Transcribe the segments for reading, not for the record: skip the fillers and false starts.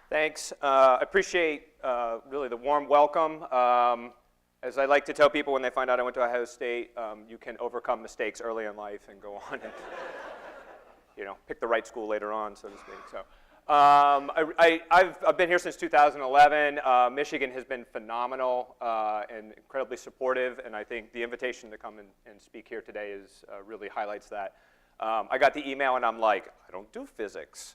Thanks. I appreciate really the warm welcome. As I like to tell people when they find out I went to Ohio State, you can overcome mistakes early in life and go on and pick the right school later on, so to speak. So I've been here since 2011. Michigan has been phenomenal and incredibly supportive, and I think the invitation to come and speak here today really highlights that. I got the email and I'm like, I don't do physics.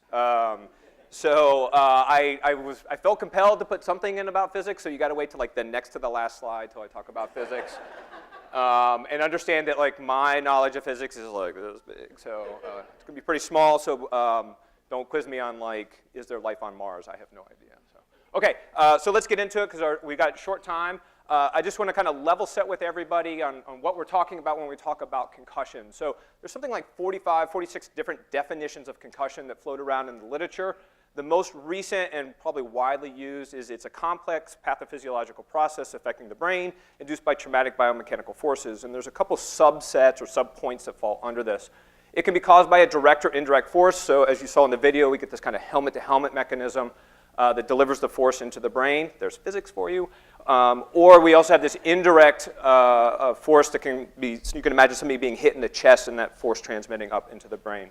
So I felt compelled to put something in about physics, so you got to wait till like the next to the last slide till I talk about physics. And understand that like my knowledge of physics is like this big, so it's going to be pretty small, so don't quiz me on like, is there life on Mars? I have no idea. So. Okay, so let's get into it because we got short time. I just want to kind of level set with everybody on what we're talking about when we talk about concussion. So there's something like 45, 46 different definitions of concussion that float around in the literature. The most recent and probably widely used is it's a complex pathophysiological process affecting the brain induced by traumatic biomechanical forces. And there's a couple subsets or subpoints that fall under this. It can be caused by a direct or indirect force. So as you saw in the video, we get this kind of helmet-to-helmet mechanism that delivers the force into the brain. There's physics for you. Or we also have this indirect force that can be, so you can imagine somebody being hit in the chest and that force transmitting up into the brain.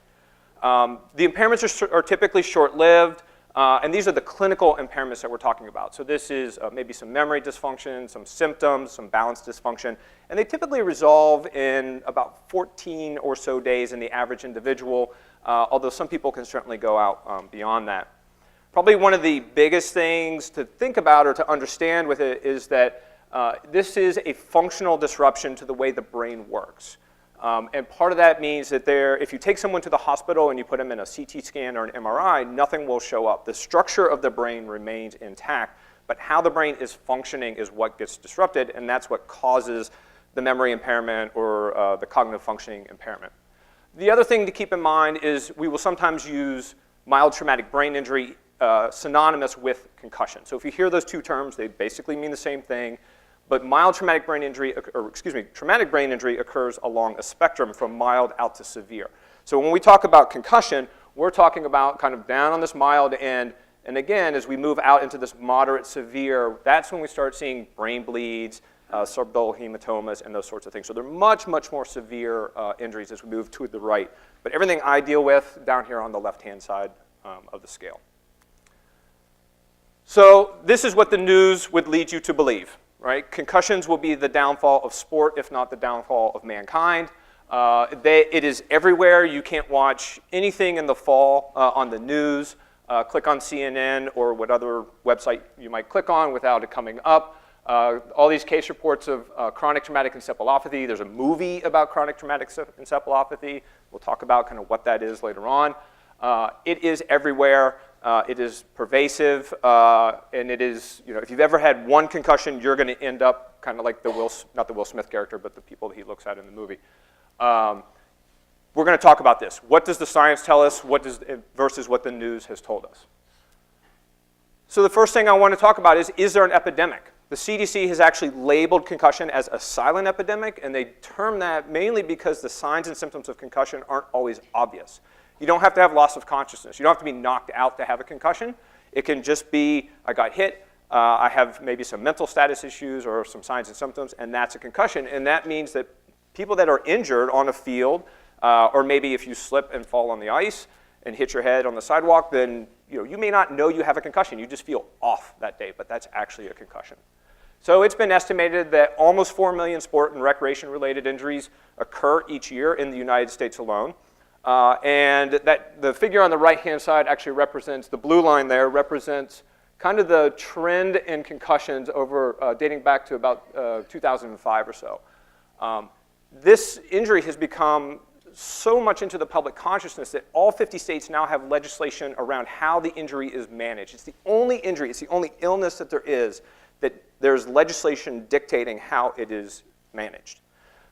The impairments are typically short-lived, and these are the clinical impairments that we're talking about. So this is maybe some memory dysfunction, some symptoms, some balance dysfunction, and they typically resolve in about 14 or so days in the average individual, although some people can certainly go out beyond that. Probably one of the biggest things to think about or to understand with it is that this is a functional disruption to the way the brain works. And part of that means that if you take someone to the hospital and you put them in a CT scan or an MRI, nothing will show up. The structure of the brain remains intact, but how the brain is functioning is what gets disrupted, and that's what causes the memory impairment or the cognitive functioning impairment. The other thing to keep in mind is we will sometimes use mild traumatic brain injury synonymous with concussion. So if you hear those two terms, they basically mean the same thing. But mild traumatic brain injury, traumatic brain injury occurs along a spectrum from mild out to severe. So when we talk about concussion, we're talking about kind of down on this mild end. And again, as we move out into this moderate severe, that's when we start seeing brain bleeds, subdural hematomas, and those sorts of things. So they're much, much more severe injuries as we move to the right. But everything I deal with down here on the left-hand side of the scale. So this is what the news would lead you to believe. Right? Concussions will be the downfall of sport, if not the downfall of mankind. It is everywhere. You can't watch anything in the fall on the news. Click on CNN or what other website you might click on without it coming up. All these case reports of chronic traumatic encephalopathy. There's a movie about chronic traumatic encephalopathy. We'll talk about kind of what that is later on. It is everywhere. It is pervasive, and it is, if you've ever had one concussion, you're going to end up kind of like not the Will Smith character, but the people that he looks at in the movie. We're going to talk about this. What does the science tell us versus what the news has told us? So the first thing I want to talk about is there an epidemic? The CDC has actually labeled concussion as a silent epidemic, and they term that mainly because the signs and symptoms of concussion aren't always obvious. You don't have to have loss of consciousness. You don't have to be knocked out to have a concussion. It can just be, I got hit, I have maybe some mental status issues or some signs and symptoms, and that's a concussion. And that means that people that are injured on a field, or maybe if you slip and fall on the ice and hit your head on the sidewalk, then you may not know you have a concussion. You just feel off that day, but that's actually a concussion. So it's been estimated that almost 4 million sport and recreation-related injuries occur each year in the United States alone. And that the figure on the right-hand side actually represents, the blue line there represents kind of the trend in concussions over dating back to about 2005 or so. This injury has become so much into the public consciousness that all 50 states now have legislation around how the injury is managed. It's the only injury, it's the only illness that there is that there's legislation dictating how it is managed.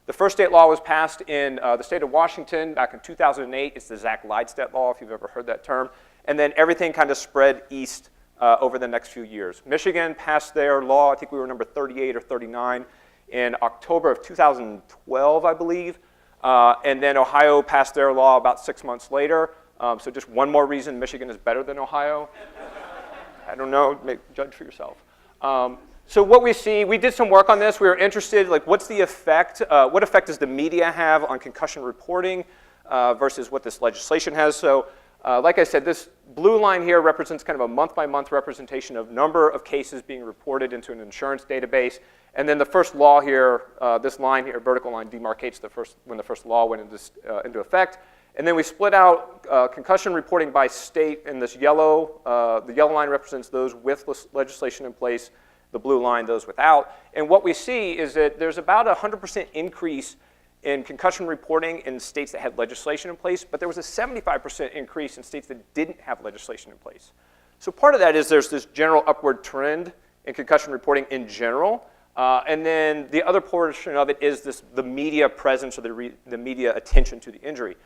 The first state law was passed in the state of Washington back in 2008. It's the Zach Leidstedt law, if you've ever heard that term. And then everything kind of spread east over the next few years. Michigan passed their law, I think we were number 38 or 39, in October of 2012, I believe. And then Ohio passed their law about 6 months later. So just one more reason Michigan is better than Ohio. I don't know, judge for yourself. So what we see, we did some work on this. We were interested, like, what's the effect? What effect does the media have on concussion reporting versus what this legislation has? So like I said, this blue line here represents kind of a month-by-month representation of number of cases being reported into an insurance database. And then the first law here, this line here, vertical line, demarcates when the first law went into effect. And then we split out concussion reporting by state in this yellow. The yellow line represents those with legislation in place. The blue line, those without. And what we see is that there's about a 100% increase in concussion reporting in states that had legislation in place, but there was a 75% increase in states that didn't have legislation in place. So part of that is there's this general upward trend in concussion reporting in general. And then the other portion of it is the media presence or the media attention to the injury.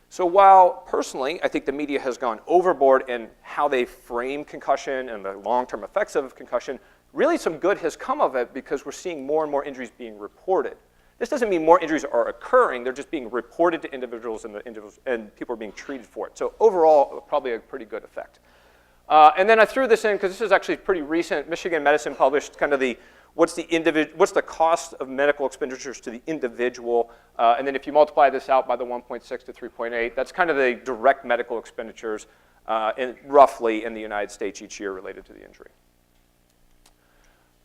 So while personally, I think the media has gone overboard in how they frame concussion and the long-term effects of concussion, really some good has come of it because we're seeing more and more injuries being reported. This doesn't mean more injuries are occurring, they're just being reported to individuals and people are being treated for it. So overall, probably a pretty good effect. And then I threw this in because this is actually pretty recent. Michigan Medicine published kind of what's the cost of medical expenditures to the individual, and then if you multiply this out by the 1.6 to 3.8, that's kind of the direct medical expenditures roughly in the United States each year related to the injury.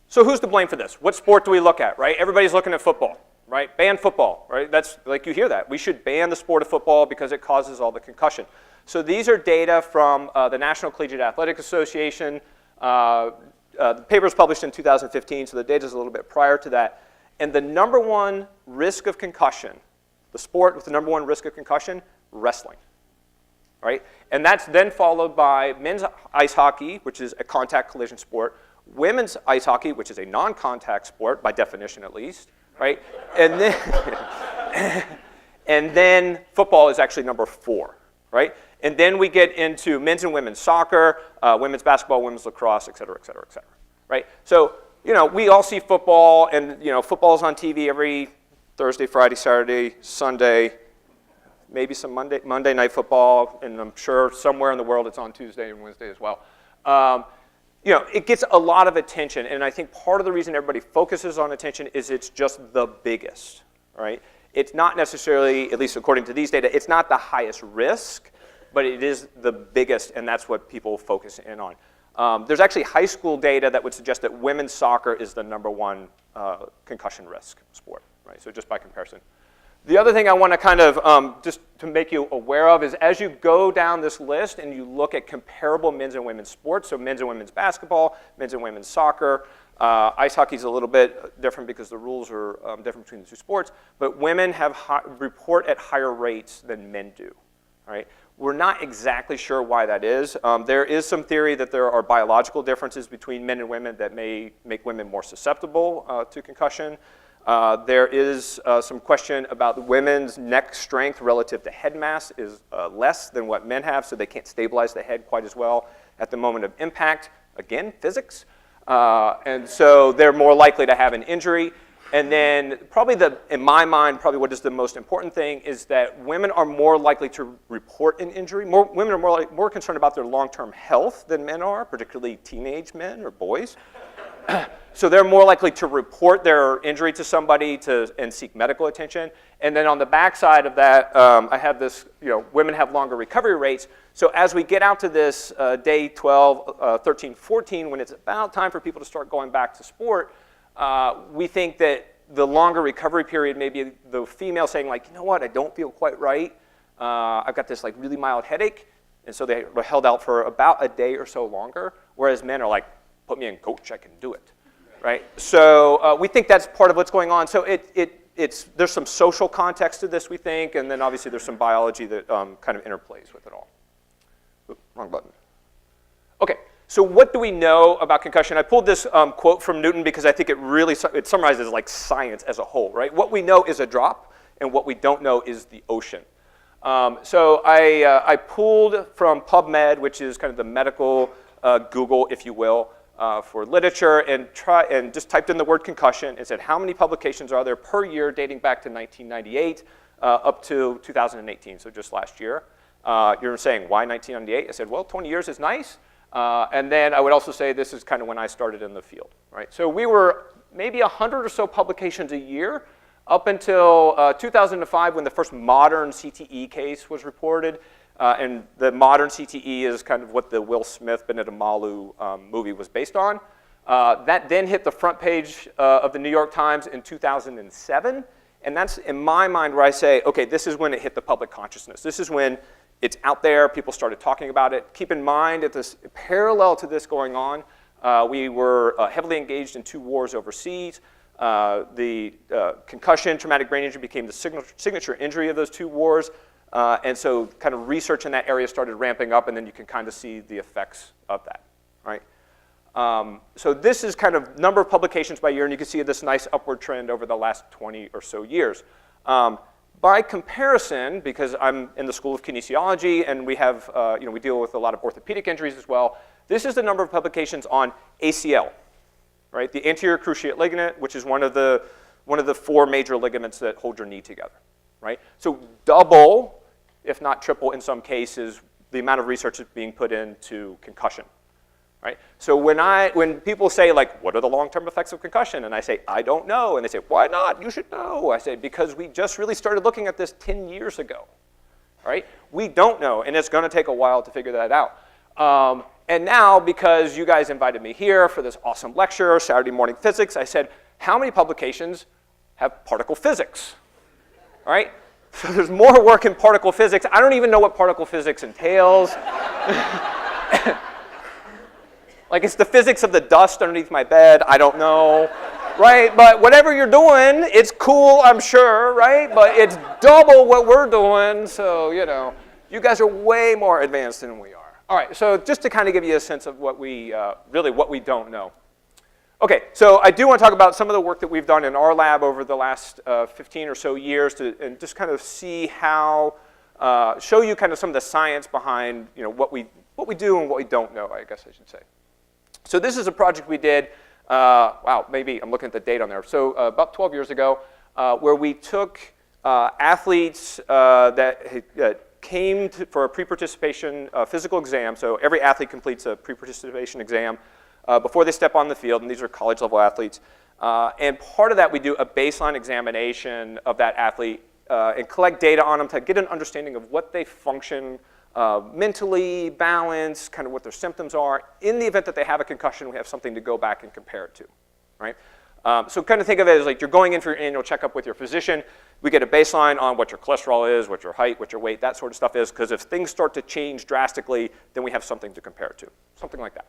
So who's to blame for this? What sport do we look at, right? Everybody's looking at football, right? Ban football, right? That's, like, you hear that. We should ban the sport of football because it causes all the concussion. So these are data from the National Collegiate Athletic Association. The paper was published in 2015, so the data is a little bit prior to that. And the number one risk of concussion, the sport with the number one risk of concussion, wrestling, right? And that's then followed by men's ice hockey, which is a contact collision sport, women's ice hockey, which is a non-contact sport, by definition at least, right? And then, and then football is actually number 4, right? And then we get into men's and women's soccer, women's basketball, women's lacrosse, et cetera, et cetera, et cetera, right? So, you know, we all see football, and, you know, football's on TV every Thursday, Friday, Saturday, Sunday, maybe some Monday night football, and I'm sure somewhere in the world it's on Tuesday and Wednesday as well. You know, it gets a lot of attention, and I think part of the reason everybody focuses on attention is it's just the biggest, right? It's not necessarily, at least according to these data, it's not the highest risk, but it is the biggest, and that's what people focus in on. There's actually high school data that would suggest that women's soccer is the number one concussion risk sport, right? So just by comparison. The other thing I want to kind of just to make you aware of is as you go down this list and you look at comparable men's and women's sports, so men's and women's basketball, men's and women's soccer, ice hockey is a little bit different because the rules are different between the two sports, but women report at higher rates than men do, right? We're not exactly sure why that is. There is some theory that there are biological differences between men and women that may make women more susceptible to concussion. There is some question about women's neck strength relative to head mass is less than what men have, so they can't stabilize the head quite as well at the moment of impact. Again, physics. And so they're more likely to have an injury. And then probably in my mind, probably what is the most important thing is that women are more likely to report an injury. Women are more concerned about their long-term health than men are, particularly teenage men or boys. So they're more likely to report their injury to somebody and seek medical attention. And then on the backside of that, I have this, women have longer recovery rates. So as we get out to this day 12, 13, 14, when it's about time for people to start going back to sport, we think that the longer recovery period may be the female saying, like, you know what, I don't feel quite right. I've got this like really mild headache. And so they were held out for about a day or so longer, whereas men are like, put me in, coach, I can do it, right? So we think that's part of what's going on. So it there's some social context to this, we think, and then obviously there's some biology that kind of interplays with it all. Oops, wrong button. Okay, so what do we know about concussion? I pulled this quote from Newton because I think it summarizes like science as a whole, right? What we know is a drop, and what we don't know is the ocean. So I pulled from PubMed, which is kind of the medical Google, if you will, for literature, and just typed in the word concussion and said, how many publications are there per year dating back to 1998 up to 2018, so just last year. You're saying, why 1998? I said, well, 20 years is nice. And then I would also say this is kind of when I started in the field, right? So we were maybe 100 or so publications a year up until 2005 when the first modern CTE case was reported. And the modern CTE is kind of what the Will Smith, Benedict Malu movie was based on. That then hit the front page of the New York Times in 2007. And that's, in my mind, where I say, okay, this is when it hit the public consciousness. This is when it's out there, people started talking about it. Keep in mind, at this parallel to this going on, we were heavily engaged in 2 wars overseas. The concussion, traumatic brain injury became the signature injury of those 2 wars. And so kind of research in that area started ramping up, and then you can kind of see the effects of that, right? So this is kind of number of publications by year, and you can see this nice upward trend over the last 20 or so years. By comparison, because I'm in the School of Kinesiology, and we have, we deal with a lot of orthopedic injuries as well, this is the number of publications on ACL, right? The anterior cruciate ligament, which is one of the 4 major ligaments that hold your knee together, right? So double, if not triple in some cases, the amount of research that's being put into concussion, right? So when people say, like, what are the long-term effects of concussion? And I say, I don't know. And they say, why not? You should know. I say, because we just really started looking at this 10 years ago, right? We don't know, and it's going to take a while to figure that out. And now, because you guys invited me here for this awesome lecture, Saturday Morning Physics, I said, how many publications have particle physics, all right? So there's more work in particle physics. I don't even know what particle physics entails. Like, it's the physics of the dust underneath my bed. I don't know, right? But whatever you're doing, it's cool, I'm sure, right? But it's double what we're doing, so, you guys are way more advanced than we are. All right, so just to kind of give you a sense of what we don't know. Okay, so I do want to talk about some of the work that we've done in our lab over the last 15 or so years and just kind of see how, show you kind of some of the science behind, what we do and what we don't know, I guess I should say. So this is a project we did, wow, maybe I'm looking at the date on there. So about 12 years ago, where we took athletes that came for a pre-participation physical exam. So every athlete completes a pre-participation exam before they step on the field, and these are college-level athletes. And part of that, we do a baseline examination of that athlete and collect data on them to get an understanding of what they function mentally, balance, kind of what their symptoms are. In the event that they have a concussion, we have something to go back and compare it to, right? So kind of think of it as like you're going in for your annual checkup with your physician. We get a baseline on what your cholesterol is, what your height, what your weight, that sort of stuff is, because if things start to change drastically, then we have something to compare it to, something like that.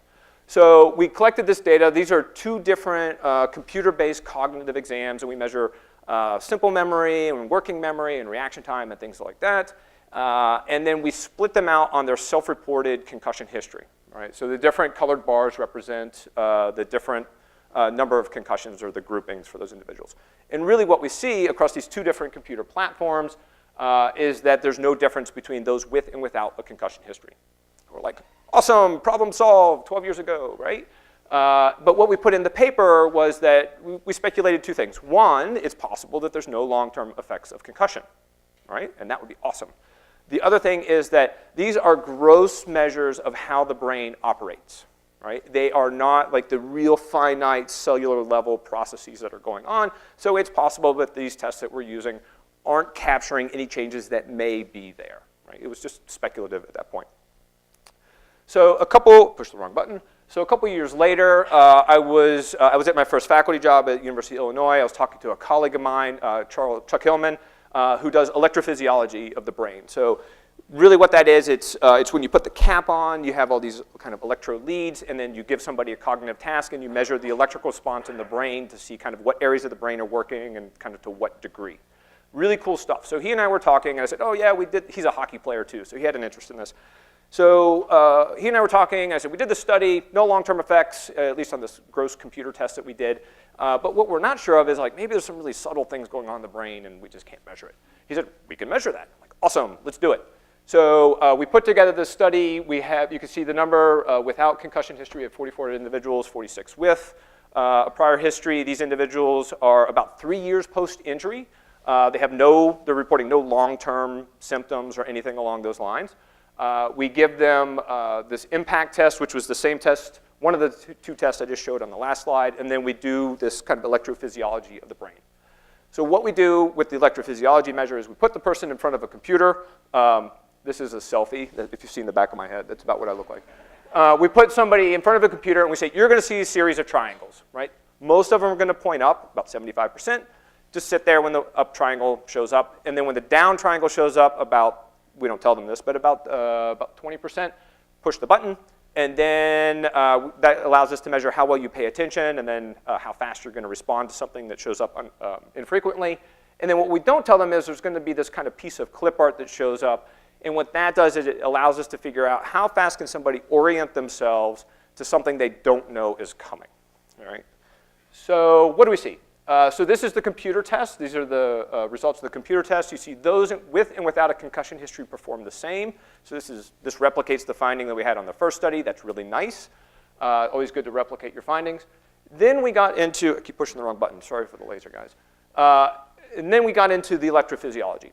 So we collected this data. These are 2 different computer-based cognitive exams, and we measure simple memory and working memory and reaction time and things like that. And then we split them out on their self-reported concussion history. Right? So the different colored bars represent the different number of concussions or the groupings for those individuals. And really what we see across these 2 different computer platforms is that there's no difference between those with and without a concussion history. We're like, awesome, problem solved 12 years ago, right? But what we put in the paper was that we speculated 2 things. One, it's possible that there's no long-term effects of concussion, right? And that would be awesome. The other thing is that these are gross measures of how the brain operates, right? They are not like the real finite cellular level processes that are going on. So it's possible that these tests that we're using aren't capturing any changes that may be there, right? It was just speculative at that point. So push the wrong button. So a couple years later, I was at my first faculty job at University of Illinois. I was talking to a colleague of mine, Chuck Hillman, who does electrophysiology of the brain. So really what that is, it's when you put the cap on, you have all these kind of electrode leads, and then you give somebody a cognitive task, and you measure the electrical response in the brain to see kind of what areas of the brain are working and kind of to what degree. Really cool stuff. So he and I were talking, and I said, oh yeah, we did. He's a hockey player too, so he had an interest in this. So he and I were talking. I said, we did the study, no long-term effects, at least on this gross computer test that we did. But what we're not sure of is like maybe there's some really subtle things going on in the brain, and we just can't measure it. He said, we can measure that. I'm like, awesome, let's do it. So we put together this study. We have, you can see the number without concussion history of 44 individuals, 46 with a prior history. These individuals are about 3 years post-injury. They're reporting no long-term symptoms or anything along those lines. We give them this impact test, which was the same test, one of the two tests I just showed on the last slide, and then we do this kind of electrophysiology of the brain. So what we do with the electrophysiology measure is we put the person in front of a computer. This is a selfie. If you've seen the back of my head, that's about what I look like. We put somebody in front of a computer, and we say, you're going to see a series of triangles, right? Most of them are going to point up, about 75%. Just sit there when the up triangle shows up. And then when the down triangle shows up, we don't tell them this, but about 20%, push the button. And then that allows us to measure how well you pay attention and then how fast you're going to respond to something that shows up infrequently. And then what we don't tell them is there's going to be this kind of piece of clip art that shows up. And what that does is it allows us to figure out how fast can somebody orient themselves to something they don't know is coming. All right? So what do we see? So this is the computer test. These are the results of the computer test. You see those with and without a concussion history perform the same. So this replicates the finding that we had on the first study. That's really nice. Always good to replicate your findings. Then we got into, I keep pushing the wrong button. Sorry for the laser, guys. And then we got into the electrophysiology.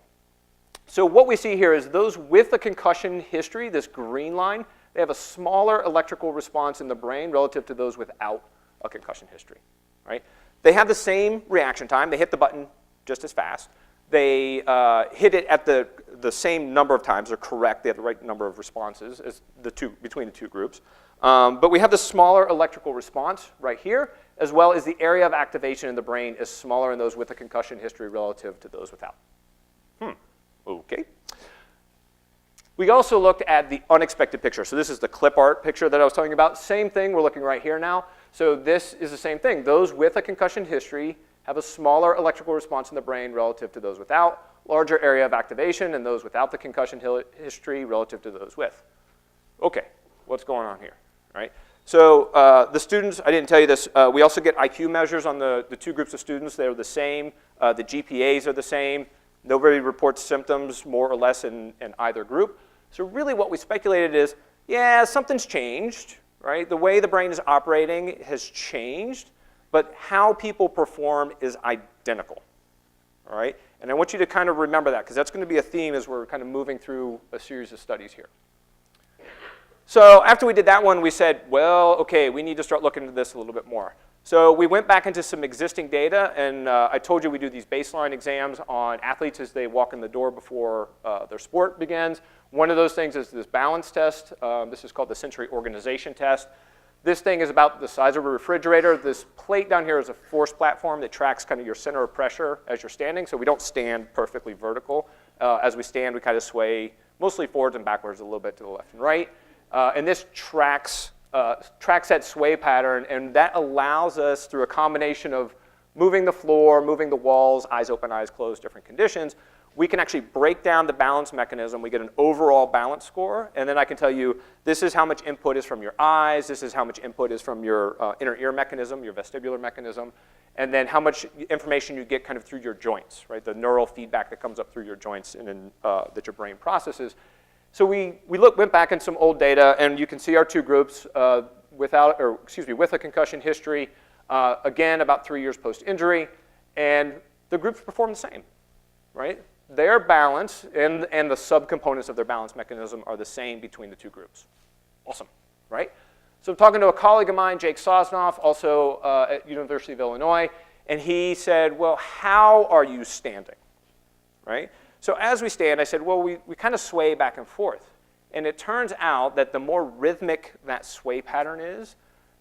So what we see here is those with a concussion history, this green line, they have a smaller electrical response in the brain relative to those without a concussion history, right? They have the same reaction time. They hit the button just as fast. They hit it at the same number of times. They're correct. They have the right number of responses as between the two groups. But we have the smaller electrical response right here, as well as the area of activation in the brain is smaller in those with a concussion history relative to those without. Okay. We also looked at the unexpected picture. So this is the clip art picture that I was talking about. Same thing, we're looking right here now. So this is the same thing. Those with a concussion history have a smaller electrical response in the brain relative to those without, larger area of activation, and those without the concussion history relative to those with. Okay, what's going on here, right? So the students, I didn't tell you this, we also get IQ measures on the two groups of students. They're the same. The GPAs are the same. Nobody reports symptoms more or less in either group. So really what we speculated is, yeah, something's changed, right? The way the brain is operating has changed, but how people perform is identical, all right? And I want you to kind of remember that, because that's going to be a theme as we're kind of moving through a series of studies here. So after we did that one, we said, well, okay, we need to start looking into this a little bit more. So we went back into some existing data, and I told you we do these baseline exams on athletes as they walk in the door before their sport begins. One of those things is this balance test. This is called the sensory organization test. This thing is about the size of a refrigerator. This plate down here is a force platform that tracks kind of your center of pressure as you're standing, so we don't stand perfectly vertical. As we stand, we kind of sway mostly forwards and backwards, a little bit to the left and right. And this tracks that sway pattern, and that allows us, through a combination of moving the floor, moving the walls, eyes open, eyes closed, different conditions, we can actually break down the balance mechanism. We get an overall balance score, and then I can tell you this is how much input is from your eyes, this is how much input is from your inner ear mechanism, your vestibular mechanism, and then how much information you get kind of through your joints, right? The neural feedback that comes up through your joints and then, that your brain processes. So we went back in some old data, and you can see our two groups with a concussion history, again, about 3 years post-injury, and the groups perform the same, right? Their balance and the subcomponents of their balance mechanism are the same between the two groups. Awesome, right? So I'm talking to a colleague of mine, Jake Sosnoff, also at University of Illinois, and he said, well, how are you standing, right? So as we stand, I said, well, we kind of sway back and forth. And it turns out that the more rhythmic that sway pattern is,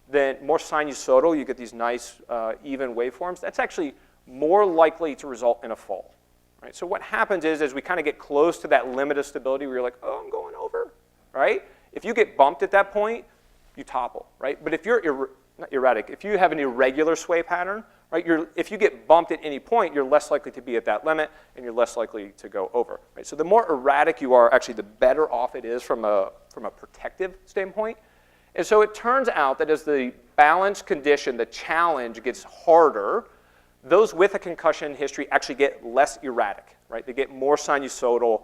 the more sinusoidal, you get these nice even waveforms, that's actually more likely to result in a fall. right? So what happens is, as we kind of get close to that limit of stability where you're like, oh, I'm going over, right? If you get bumped at that point, you topple, right? But if you're not erratic, if you have an irregular sway pattern, right, if you get bumped at any point, you're less likely to be at that limit, and you're less likely to go over, right? So the more erratic you are, actually, the better off it is from a protective standpoint. And so it turns out that as the balance condition, the challenge gets harder, those with a concussion history actually get less erratic, right? They get more sinusoidal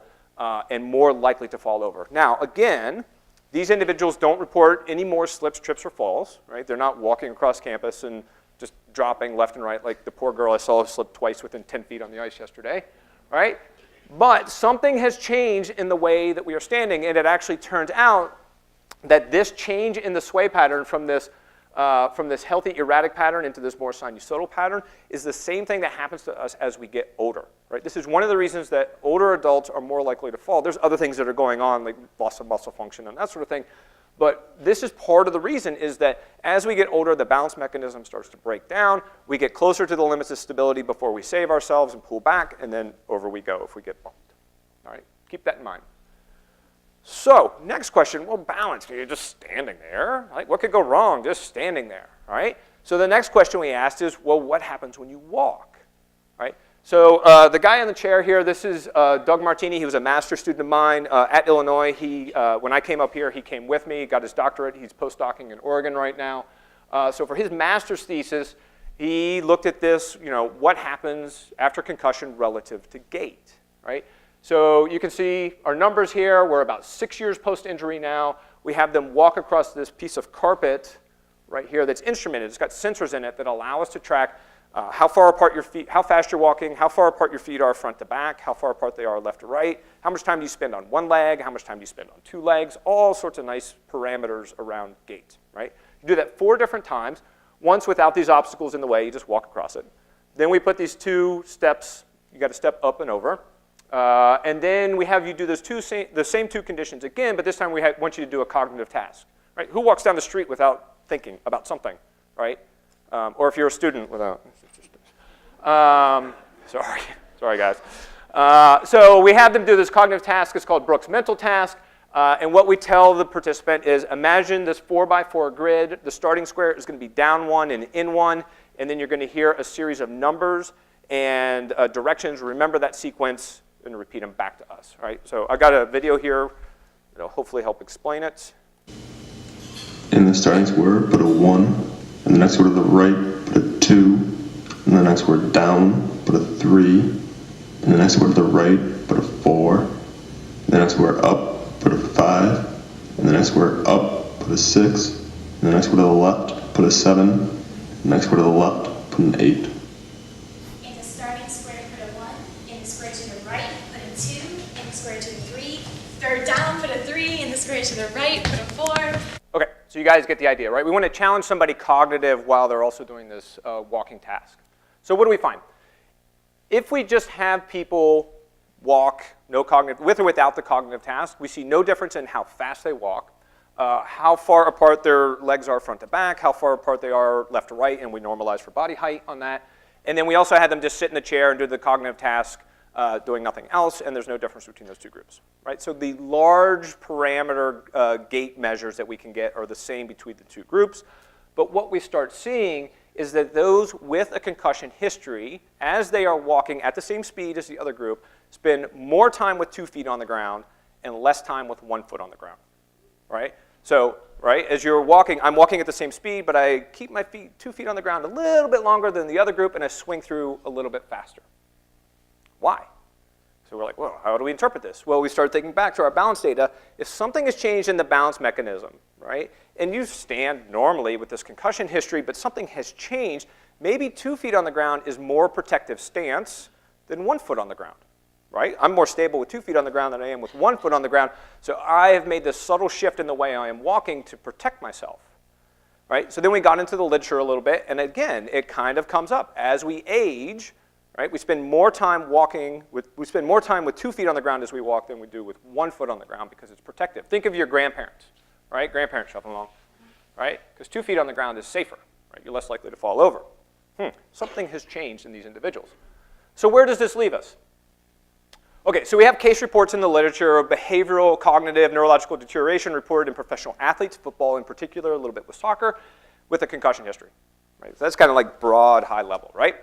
and more likely to fall over. Now, again, these individuals don't report any more slips, trips, or falls, right? They're not walking across campus and just dropping left and right like the poor girl I saw slip twice within 10 feet on the ice yesterday, right? But something has changed in the way that we are standing, and it actually turns out that this change in the sway pattern from this healthy erratic pattern into this more sinusoidal pattern is the same thing that happens to us as we get older, right? This is one of the reasons that older adults are more likely to fall. There's other things that are going on, like loss of muscle function and that sort of thing. But this is part of the reason is that as we get older, the balance mechanism starts to break down. We get closer to the limits of stability before we save ourselves and pull back, and then over we go if we get bumped. All right, keep that in mind. So, next question, well, balance, you're just standing there. Like, what could go wrong just standing there, all right? So the next question we asked is, well, what happens when you walk, right? So the guy in the chair here, this is Doug Martini. He was a master's student of mine at Illinois. When I came up here, he came with me, got his doctorate. He's postdocing in Oregon right now. So for his master's thesis, he looked at this, what happens after concussion relative to gait, right? So you can see our numbers here. We're about 6 years post-injury now. We have them walk across this piece of carpet right here that's instrumented. It's got sensors in it that allow us to track how far apart your feet, how fast you're walking, how far apart your feet are front to back, how far apart they are left to right, how much time do you spend on one leg, how much time do you spend on two legs, all sorts of nice parameters around gait, right? You do that 4 different times. Once without these obstacles in the way, you just walk across it. Then we put these 2 steps. You got to step up and over. And then we have you do the same 2 conditions again, but this time we want you to do a cognitive task, right? Who walks down the street without thinking about something, right? Or if you're a student without. Sorry guys. So we have them do this cognitive task. It's called Brooks' mental task. And what we tell the participant is imagine this 4x4 grid. The starting square is going to be down 1 and in 1. And then you're going to hear a series of numbers and directions. Remember that sequence and repeat them back to us. All right? So I got a video here that'll hopefully help explain it. In the starting square, put a 1. And the next word to the right, put a 2. And the next word down, put a 3. And the next word to the right, put a 4. And the next word up, put a 5. And the next word up, put a 6. And the next word to the left, put a 7. And the next word to the left, put an 8. In the starting square, put a 1. In the square to the right, put a 2. In the square to the 3. Third down, put a 3. In the square to the right, put a 4. Okay, so you guys get the idea, right? We want to challenge somebody cognitive while they're also doing this walking task. So what do we find? If we just have people walk with or without the cognitive task, we see no difference in how fast they walk, how far apart their legs are front to back, how far apart they are left to right, and we normalize for body height on that. And then we also had them just sit in the chair and do the cognitive task, doing nothing else, and there's no difference between those 2 groups, right? So the large parameter gait measures that we can get are the same between the 2 groups. But what we start seeing is that those with a concussion history, as they are walking at the same speed as the other group, spend more time with 2 feet on the ground and less time with 1 foot on the ground, right? So, right, as you're walking, I'm walking at the same speed, but I keep my 2 feet on the ground a little bit longer than the other group, and I swing through a little bit faster. Why? So we're like, well, how do we interpret this? Well, we start thinking back to our balance data. If something has changed in the balance mechanism, right, and you stand normally with this concussion history, but something has changed, maybe 2 feet on the ground is more protective stance than 1 foot on the ground, right? I'm more stable with 2 feet on the ground than I am with 1 foot on the ground, so I have made this subtle shift in the way I am walking to protect myself, right? So then we got into the literature a little bit, and again, it kind of comes up. As we age, right, we spend more time with 2 feet on the ground as we walk than we do with 1 foot on the ground because it's protective. Think of your grandparents, right? Grandparents shuffling along, right? Because 2 feet on the ground is safer, right? You're less likely to fall over. Something has changed in these individuals. So where does this leave us? Okay, so we have case reports in the literature of behavioral, cognitive, neurological deterioration reported in professional athletes, football in particular, a little bit with soccer, with a concussion history. Right? So that's kind of like broad, high level, right?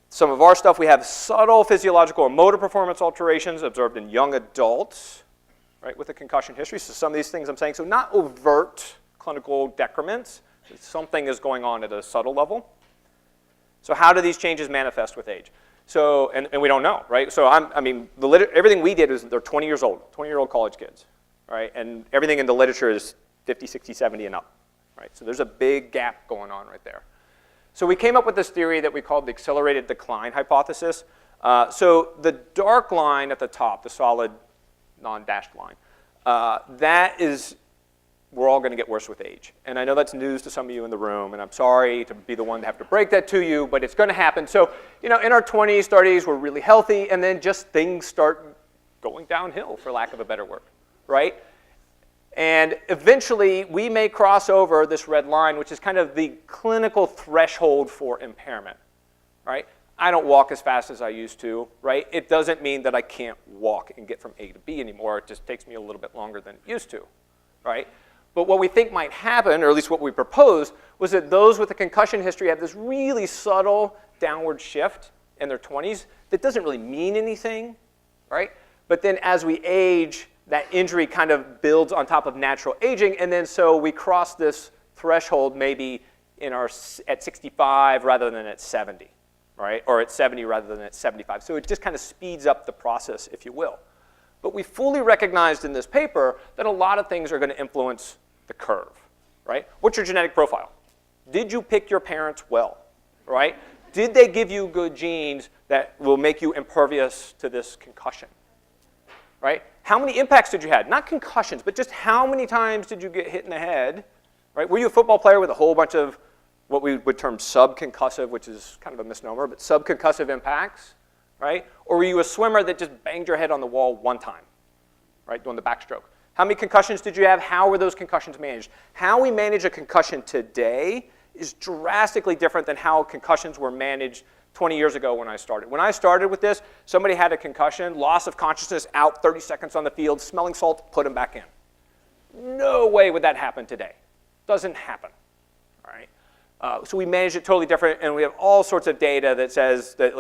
Some of our stuff, we have subtle physiological or motor performance alterations observed in young adults, right, with a concussion history. So some of these things I'm saying, so not overt clinical decrements. Something is going on at a subtle level. So how do these changes manifest with age? So, and we don't know, right? So everything we did is they're 20 years old, 20-year-old college kids, right? And everything in the literature is 50, 60, 70 and up, right? So there's a big gap going on right there. So we came up with this theory that we called the accelerated decline hypothesis. So the dark line at the top, the solid non-dashed line, that is, we're all going to get worse with age. And I know that's news to some of you in the room, and I'm sorry to be the one to have to break that to you, but it's going to happen. So, in our 20s, 30s, we're really healthy, and then just things start going downhill, for lack of a better word, right? And eventually, we may cross over this red line, which is kind of the clinical threshold for impairment, right? I don't walk as fast as I used to, right? It doesn't mean that I can't walk and get from A to B anymore. It just takes me a little bit longer than it used to, right? But what we think might happen, or at least what we proposed, was that those with a concussion history have this really subtle downward shift in their 20s that doesn't really mean anything, right? But then as we age, that injury kind of builds on top of natural aging, and then so we cross this threshold maybe at 65 rather than at 70, right? Or at 70 rather than at 75. So it just kind of speeds up the process, if you will. But we fully recognized in this paper that a lot of things are going to influence the curve, right? What's your genetic profile? Did you pick your parents well, right? Did they give you good genes that will make you impervious to this concussion, right? How many impacts did you have? Not concussions, but just how many times did you get hit in the head, right? Were you a football player with a whole bunch of what we would term subconcussive, which is kind of a misnomer, but subconcussive impacts, right? Or were you a swimmer that just banged your head on the wall one time, right, doing the backstroke? How many concussions did you have? How were those concussions managed? How we manage a concussion today is drastically different than how concussions were managed 20 years ago when I started. When I started with this, somebody had a concussion, loss of consciousness, out 30 seconds on the field, smelling salt, put them back in. No way would that happen today. Doesn't happen, all right? So we manage it totally different, and we have all sorts of data that says that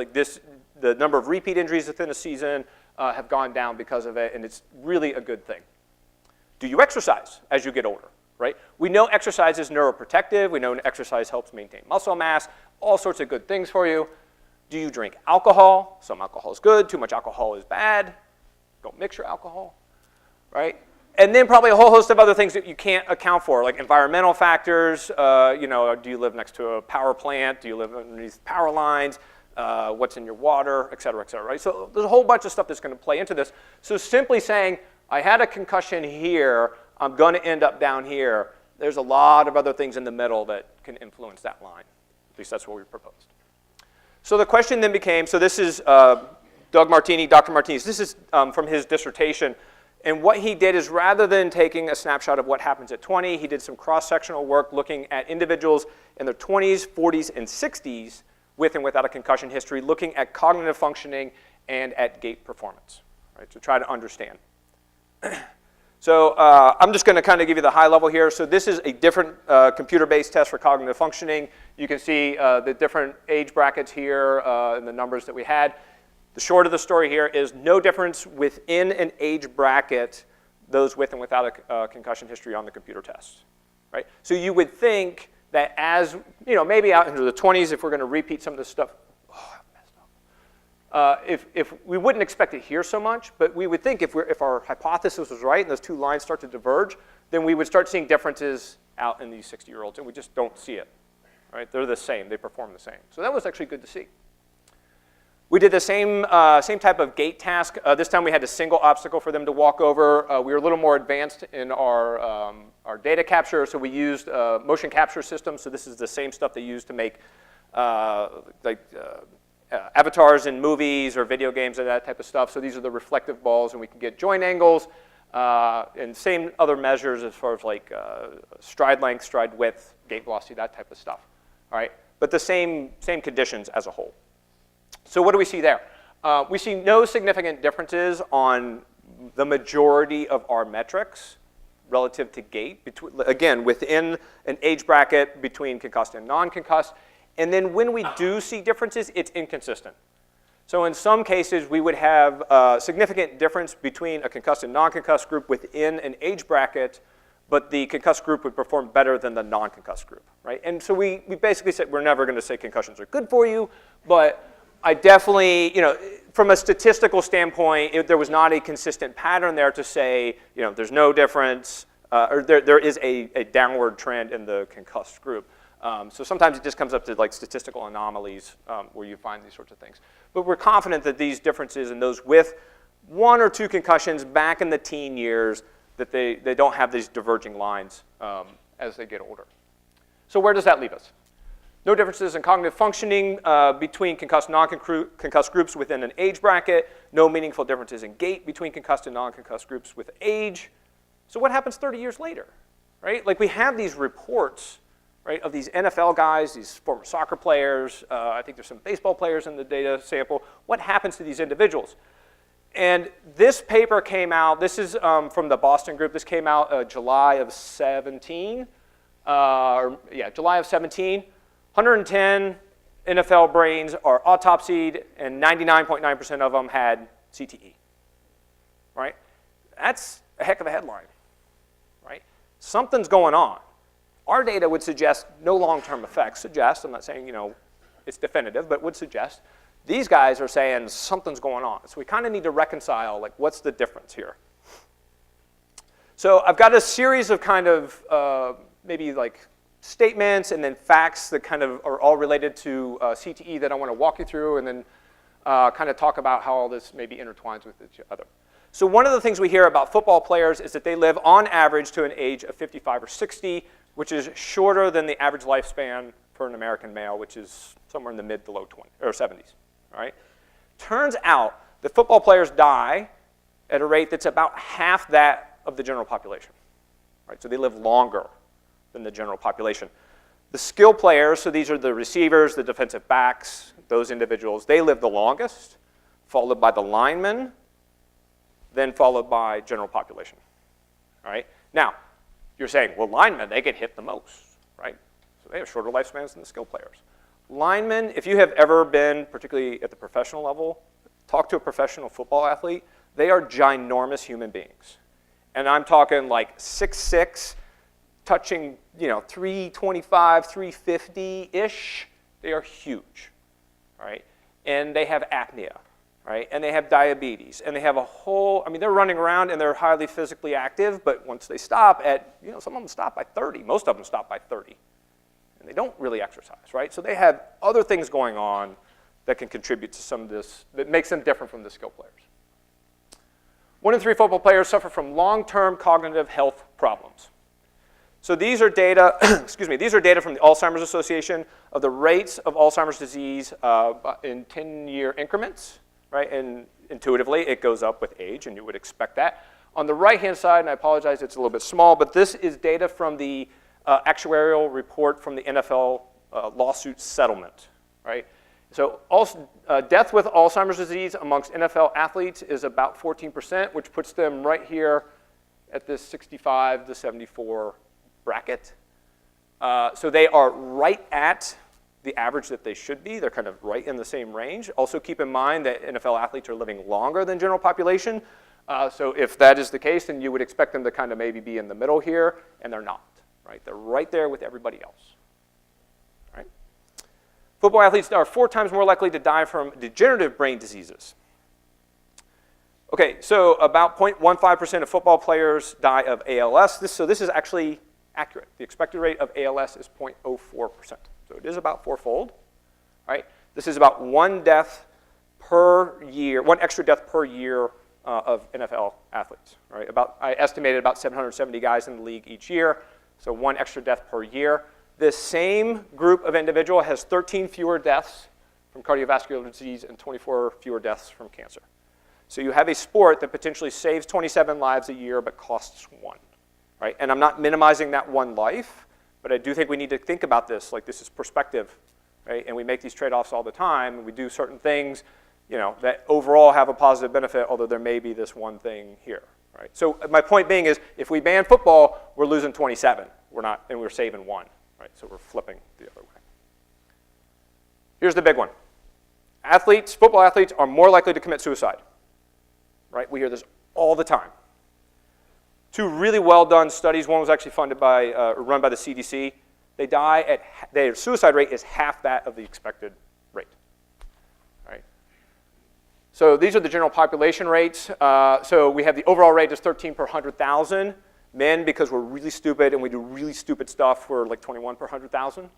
the number of repeat injuries within a season have gone down because of it, and it's really a good thing. Do you exercise as you get older, right? We know exercise is neuroprotective. We know exercise helps maintain muscle mass, all sorts of good things for you. Do you drink alcohol? Some alcohol is good. Too much alcohol is bad. Don't mix your alcohol, right? And then probably a whole host of other things that you can't account for, like environmental factors. Do you live next to a power plant? Do you live underneath power lines? What's in your water, et cetera, right? So there's a whole bunch of stuff that's going to play into this. So simply saying, I had a concussion here, I'm going to end up down here, there's a lot of other things in the middle that can influence that line. At least that's what we proposed. So the question then became, so this is Dr. Martini's, this is from his dissertation. And what he did is rather than taking a snapshot of what happens at 20, he did some cross-sectional work looking at individuals in their 20s, 40s, and 60s with and without a concussion history, looking at cognitive functioning and at gait performance, right, to try to understand. So I'm just going to kind of give you the high level here. So this is a different computer-based test for cognitive functioning. You can see the different age brackets here and the numbers that we had. The short of the story here is no difference within an age bracket, those with and without a concussion history on the computer test, right? So you would think that as, maybe out into the 20s, if we're going to repeat some of this stuff, if we wouldn't expect it here so much, but we would think if our hypothesis was right and those two lines start to diverge, then we would start seeing differences out in these 60-year-olds, and we just don't see it, right? They're the same. They perform the same. So that was actually good to see. We did the same type of gait task. This time we had a single obstacle for them to walk over. We were a little more advanced in our data capture, so we used motion capture systems. So this is the same stuff they use to make avatars in movies or video games and that type of stuff. So these are the reflective balls, and we can get joint angles and same other measures as far as stride length, stride width, gait velocity, that type of stuff. All right, but the same conditions as a whole. So what do we see there? We see no significant differences on the majority of our metrics relative to gait, again, within an age bracket between concussed and non-concussed. And then when we do see differences, it's inconsistent. So in some cases, we would have a significant difference between a concussed and non-concussed group within an age bracket, but the concussed group would perform better than the non-concussed group, right? And so we basically said we're never going to say concussions are good for you, but I definitely, from a statistical standpoint, there was not a consistent pattern there to say, there's no difference, or there is a downward trend in the concussed group. So sometimes it just comes up to like statistical anomalies where you find these sorts of things. But we're confident that these differences in those with 1 or 2 concussions back in the teen years, that they don't have these diverging lines as they get older. So where does that leave us? No differences in cognitive functioning between concussed and non-concussed groups within an age bracket. No meaningful differences in gait between concussed and non-concussed groups with age. So what happens 30 years later, right? Like we have these reports, right, of these NFL guys, these former soccer players. I think there's some baseball players in the data sample. What happens to these individuals? And this paper came out, this is from the Boston group. This came out July of 17. July of 17. 110 NFL brains are autopsied, and 99.9% of them had CTE, right? That's a heck of a headline, right? Something's going on. Our data would suggest no long-term effects. I'm not saying, it's definitive, but would suggest. These guys are saying something's going on. So we kind of need to reconcile, like, what's the difference here? So I've got a series of kind of maybe like statements and then facts that kind of are all related to CTE that I want to walk you through, and then kind of talk about how all this maybe intertwines with each other. So one of the things we hear about football players is that they live on average to an age of 55 or 60, which is shorter than the average lifespan for an American male, which is somewhere in the mid to low 20s or 70s. All right? Turns out that football players die at a rate that's about half that of the general population. Right? So they live longer than the general population. The skill players, so these are the receivers, the defensive backs, those individuals, they live the longest, followed by the linemen, then followed by general population. All right? Now, you're saying, well, linemen, they get hit the most, right? So they have shorter lifespans than the skill players. Linemen, if you have ever been, particularly at the professional level, talk to a professional football athlete, they are ginormous human beings. And I'm talking like 6'6", touching 325, 350-ish. They are huge, right? And they have apnea, right? And they have diabetes. And they have a whole, they're running around and they're highly physically active, but once they stop at, some of them stop by 30. Most of them stop by 30. And they don't really exercise, right? So they have other things going on that can contribute to some of this, that makes them different from the skill players. 1 in 3 football players suffer from long-term cognitive health problems. So these are data, these are data from the Alzheimer's Association of the rates of Alzheimer's disease in 10-year increments, right? And intuitively, it goes up with age, and you would expect that. On the right-hand side, and I apologize, it's a little bit small, but this is data from the actuarial report from the NFL lawsuit settlement, right? So death with Alzheimer's disease amongst NFL athletes is about 14%, which puts them right here at this 65 to 74 bracket. So they are right at the average that they should be. They're kind of right in the same range. Also keep in mind that NFL athletes are living longer than general population. So if that is the case, then you would expect them to kind of maybe be in the middle here, and they're not, right? They're right there with everybody else. Right? Football athletes are 4 times more likely to die from degenerative brain diseases. Okay, so about 0.15% of football players die of ALS. So this is actually accurate. The expected rate of ALS is 0.04%. So it is about 4-fold. Right? This is about 1 death per year, 1 extra death per year of NFL athletes. Right? I estimated about 770 guys in the league each year, so 1 extra death per year. This same group of individual has 13 fewer deaths from cardiovascular disease and 24 fewer deaths from cancer. So you have a sport that potentially saves 27 lives a year but costs 1. Right? And I'm not minimizing that 1 life, but I do think we need to think about this like this is perspective, right? And we make these trade-offs all the time, and we do certain things that overall have a positive benefit, although there may be this one thing here, right? So my point being is, if we ban football, we're losing 27. We're not, and we're saving 1, right? So we're flipping the other way. Here's the big one. Football athletes are more likely to commit suicide, right? We hear this all the time. 2 really well-done studies. One was actually run by the CDC. Their suicide rate is half that of the expected rate, right? So these are the general population rates. So we have the overall rate is 13 per 100,000. Men, because we're really stupid and we do really stupid stuff, we're like 21 per 100,000,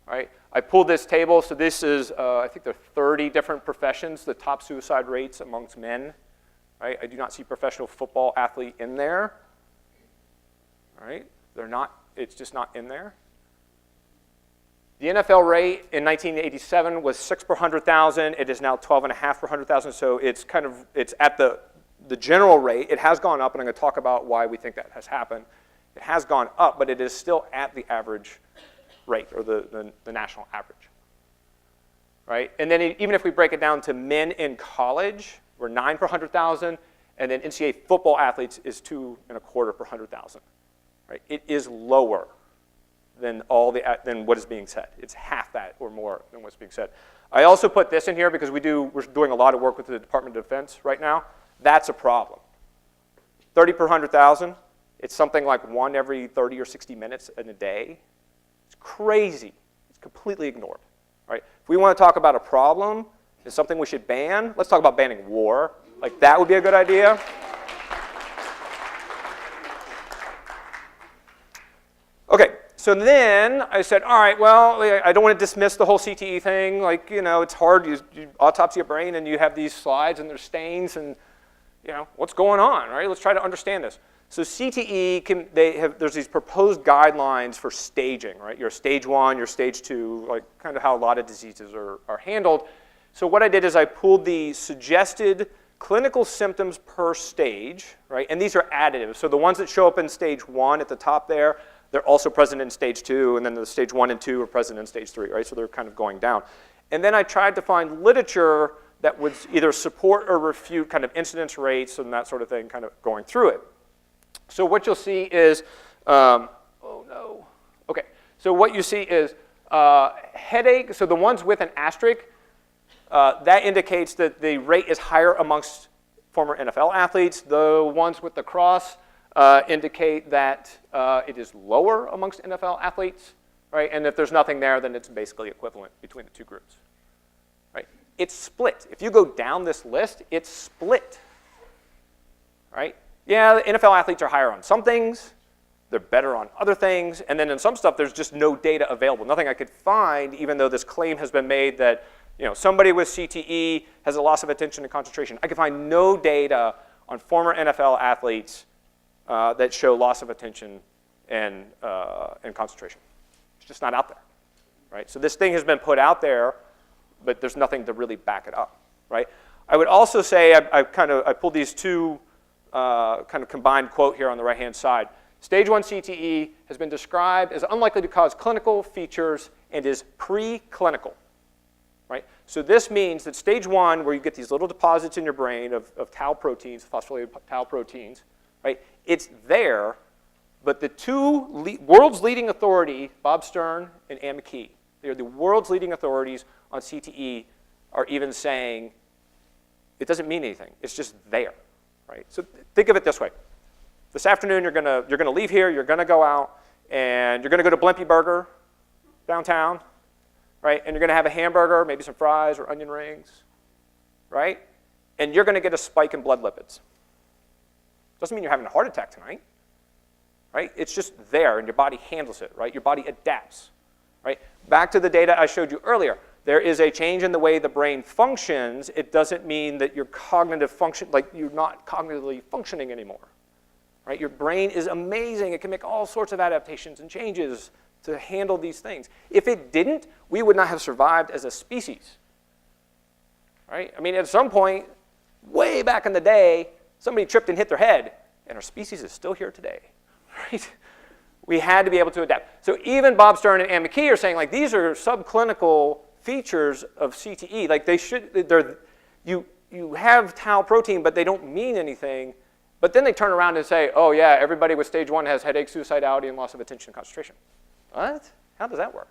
right? I pulled this table. So this is, I think there are 30 different professions, the top suicide rates amongst men, right? I do not see professional football athlete in there, right? They're not, it's just not in there. The NFL rate in 1987 was 6 per 100,000. It is now 12.5 per 100,000. So it's at the general rate. It has gone up, and I'm going to talk about why we think that has happened. It has gone up, but it is still at the average rate, or the national average, right? And then even if we break it down to men in college, we're 9 per 100,000, and then NCAA football athletes is 2.25 per 100,000, right? It is lower than what is being said. It's half that or more than what's being said. I also put this in here because we're doing a lot of work with the Department of Defense right now. That's a problem. 30 per 100,000, it's something like 1 every 30 or 60 minutes in a day. It's crazy. It's completely ignored, right? If we want to talk about a problem, it's something we should ban, let's talk about banning war. Like, that would be a good idea. Okay. So then I said, all right, well, I don't want to dismiss the whole CTE thing. Like, it's hard. You autopsy a brain, and you have these slides, and there's stains, and, what's going on, right? Let's try to understand this. So CTE, there's these proposed guidelines for staging, right? You're stage 1, you're stage 2, like kind of how a lot of diseases are handled. So what I did is I pulled the suggested clinical symptoms per stage, right? And these are additive. So the ones that show up in stage 1 at the top there, they're also present in stage 2, and then the stage 1 and 2 are present in stage 3, right? So they're kind of going down. And then I tried to find literature that would either support or refute kind of incidence rates and that sort of thing, kind of going through it. So what you'll see is, oh no. Okay, so what you see is headache. So the ones with an asterisk, that indicates that the rate is higher amongst former NFL athletes. The ones with the cross indicate that it is lower amongst NFL athletes, right? And if there's nothing there, then it's basically equivalent between the 2 groups, right? It's split. If you go down this list, it's split, right? Yeah, the NFL athletes are higher on some things. They're better on other things. And then in some stuff, there's just no data available. Nothing I could find, even though this claim has been made that somebody with CTE has a loss of attention and concentration. I could find no data on former NFL athletes that show loss of attention and concentration. It's just not out there, right? So this thing has been put out there, but there's nothing to really back it up, right? I would also say I pulled these 2 kind of combined quote here on the right-hand side. Stage 1 CTE has been described as unlikely to cause clinical features and is preclinical, right? So this means that stage 1, where you get these little deposits in your brain of tau proteins, phosphorylated tau proteins, right? It's there, but the 2 world's leading authority, Bob Stern and Ann McKee, they are the world's leading authorities on CTE, are even saying it doesn't mean anything. It's just there, right? So think of it this way. This afternoon, you're gonna leave here, you're gonna go out, and you're gonna go to Blimpie Burger downtown, right? And you're gonna have a hamburger, maybe some fries or onion rings, right? And you're gonna get a spike in blood lipids. Doesn't mean you're having a heart attack tonight, right? It's just there, and your body handles it, right? Your body adapts, right? Back to the data I showed you earlier. There is a change in the way the brain functions. It doesn't mean that your cognitive function, like you're not cognitively functioning anymore, right? Your brain is amazing. It can make all sorts of adaptations and changes to handle these things. If it didn't, we would not have survived as a species, right? I mean, at some point, way back in the day, somebody tripped and hit their head, and our species is still here today, right? We had to be able to adapt. So even Bob Stern and Ann McKee are saying, like, these are subclinical features of CTE. Like, you have tau protein, but they don't mean anything. But then they turn around and say, oh, yeah, everybody with stage 1 has headache, suicidality, and loss of attention and concentration. What? How does that work?